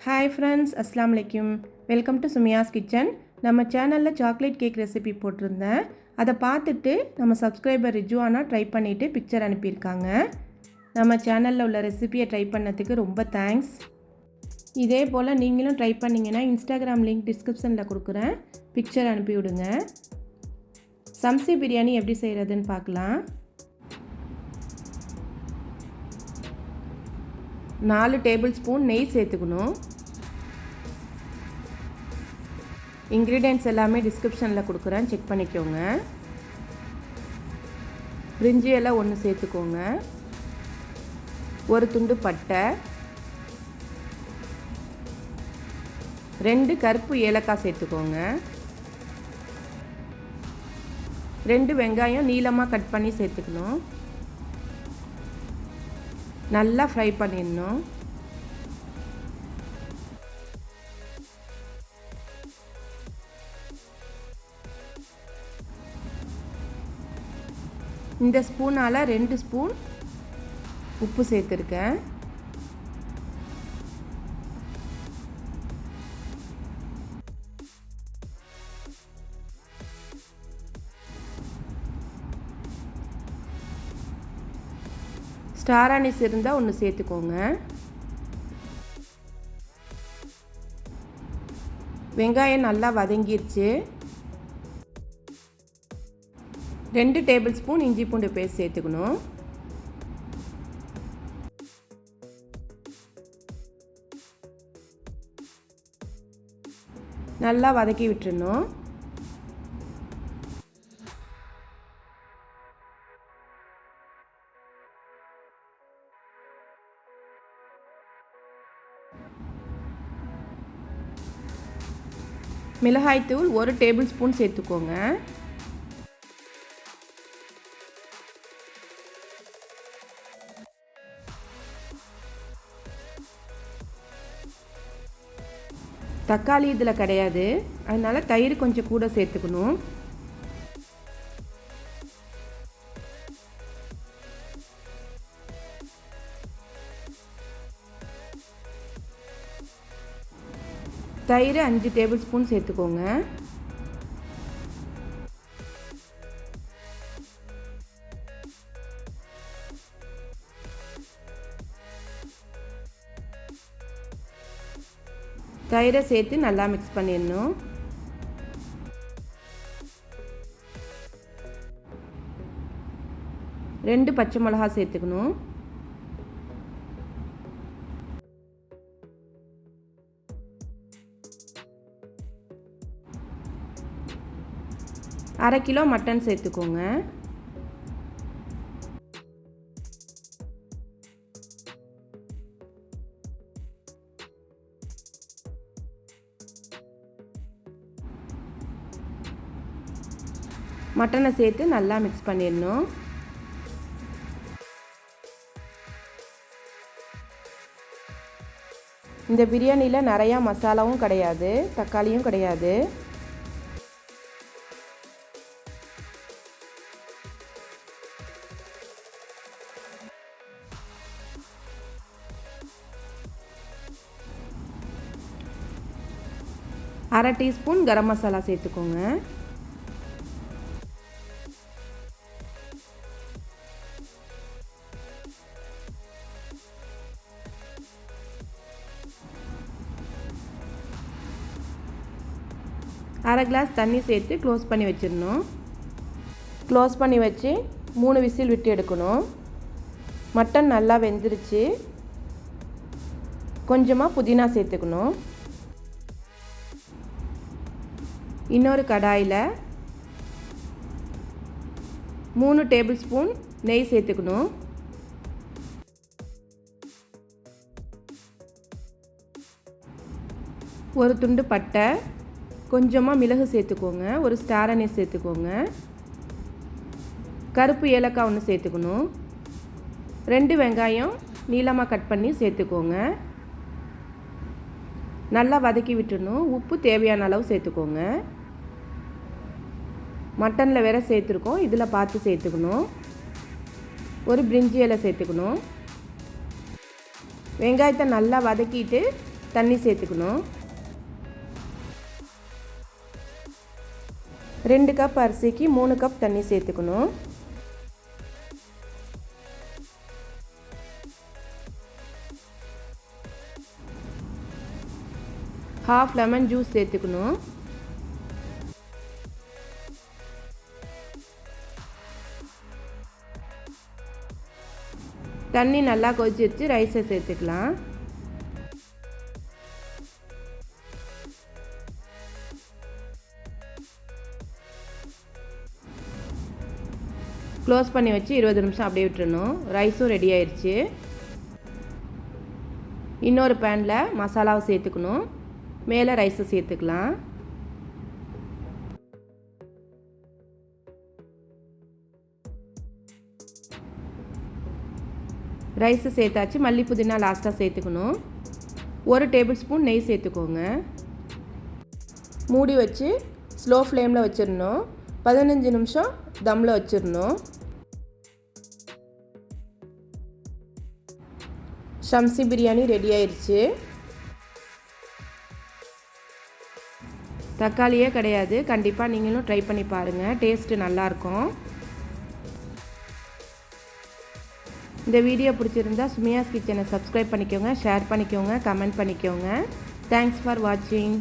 Hi friends, அஸ்ஸலாமு அலைக்கும். Welcome to Sumiya's kitchen. நம்ம சேனலில் சாக்லேட் கேக் ரெசிபி போட்டிருந்தேன். அதை பார்த்துட்டு நம்ம சப்ஸ்கிரைபர் ரிஜுவானா ட்ரை பண்ணிவிட்டு பிக்சர் அனுப்பியிருக்காங்க. நம்ம சேனலில் உள்ள ரெசிபியை ட்ரை பண்ணதுக்கு ரொம்ப தேங்க்ஸ். இதே போல் நீங்களும் ட்ரை பண்ணிங்கன்னா இன்ஸ்டாகிராம் லிங்க் டிஸ்கிரிப்ஷனில் கொடுக்குறேன், பிக்சர் அனுப்பிவிடுங்க. சம்சி பிரியாணி எப்படி செய்கிறதுன்னு பார்க்கலாம். 4 டேபிள் ஸ்பூன் நெய் சேர்த்துக்கணும். இன்க்ரீடியன்ட்ஸ் எல்லாமே டிஸ்கிரிப்ஷனில் கொடுக்குறேன், செக் பண்ணிக்கோங்க. பிரிஞ்சி இலை 1 சேர்த்துக்கோங்க. ஒரு துண்டு பட்டை, 2 கருப்பு ஏலக்காய் சேர்த்துக்கோங்க. 2 வெங்காயம் நீளமாக கட் பண்ணி சேர்த்துக்கணும். நல்லா ஃப்ரை பண்ணிடணும். இந்த ஸ்பூனால் 2 ஸ்பூன் உப்பு சேர்த்துருக்கேன். ஸ்டாரானிஸ் இருந்தால் 1 சேர்த்துக்கோங்க. வெங்காயம் நல்லா வதங்கிருச்சு. 2 டேபிள் ஸ்பூன் இஞ்சி பூண்டு பேஸ்ட் சேர்த்துக்கணும். நல்லா வதக்கி விட்டுறணும். மிளகாய்த்தூள் 1 டேபிள் ஸ்பூன் சேர்த்துக்கோங்க. தக்காளி இதில் கிடையாது, அதனால் தயிர் கொஞ்சம் கூட சேர்த்துக்கணும். தயிர் 5 டேபிள் ஸ்பூன் சேர்த்துக்கோங்க. தயிரை சேர்த்து நல்லா மிக்ஸ் பண்ணிடணும். ரெண்டு பச்சை மிளகாய் சேர்த்துக்கணும். அரை கிலோ மட்டன் சேர்த்துக்கோங்க. மட்டனை சேர்த்து நல்லா மிக்ஸ் பண்ணிடணும். இந்த பிரியாணியில் நிறையா மசாலாவும் கிடையாது, தக்காளியும் கிடையாது. அரை டீஸ்பூன் கரம் மசாலா சேர்த்துக்கோங்க. அரை கிளாஸ் தண்ணி சேர்த்து க்ளோஸ் பண்ணி வச்சிடணும். க்ளோஸ் பண்ணி வச்சு 3 விசில் விட்டு எடுக்கணும். மட்டன் நல்லா வெந்துருச்சு. கொஞ்சமாக புதினா சேர்த்துக்கணும். இன்னொரு கடாயில் 3 டேபிள் ஸ்பூன் நெய் சேர்த்துக்கணும். ஒரு துண்டு பட்டை, கொஞ்சமாக மிளகு சேர்த்துக்கோங்க. ஒரு ஸ்டாரானிஸ் சேர்த்துக்கோங்க. கருப்பு ஏலக்காய் 1 சேர்த்துக்கணும். 2 வெங்காயம் நீளமாக கட் பண்ணி சேர்த்துக்கோங்க. நல்லா வதக்கி விட்டுணும். உப்பு தேவையான அளவு சேர்த்துக்கோங்க. மட்டனில் வேற சேர்த்துருக்கோம், இதில் பார்த்து சேர்த்துக்கணும். ஒரு பிரிஞ்சி இலை சேர்த்துக்கணும். வெங்காயத்தை நல்லா வதக்கிட்டு தண்ணி சேர்த்துக்கணும். 2 கப் அரிசிக்கு 3 கப் தண்ணி சேர்த்துக்கணும். ½ லெமன் ஜூஸ் சேர்த்துக்கணும். தண்ணி நல்லா கொதிச்சிருச்சு, ரைஸை சேர்த்துக்கலாம். க்ளோஸ் பண்ணி வச்சு 20 நிமிஷம் அப்படியே விட்டுறணும். ரைஸும் ரெடி ஆயிடுச்சு. இன்னொரு பேனில் மசாலாவை சேர்த்துக்கணும். மேலே ரைஸை சேர்த்துக்கலாம். ரைஸை சேர்த்தாச்சு. மல்லி புதினா லாஸ்ட்டாக சேர்த்துக்கணும். 1 டேபிள் ஸ்பூன் நெய் சேர்த்துக்கோங்க. மூடி வச்சு ஸ்லோ ஃப்ளேமில் வச்சிடணும். 15 நிமிஷம் தம்மில் வச்சிடணும். சம்சி பிரியாணி ரெடி ஆயிடுச்சு. தக்காளியே கிடையாது. கண்டிப்பாக நீங்களும் ட்ரை பண்ணி பாருங்கள். டேஸ்ட்டு நல்லாயிருக்கும். இந்த வீடியோ பிடிச்சிருந்தா சுமியாஸ் கிச்சனை சப்ஸ்கிரைப் பண்ணிக்கோங்க, ஷேர் பண்ணிக்கோங்க, கமெண்ட் பண்ணிக்கோங்க. தேங்க்ஸ் ஃபார் வாட்சிங்.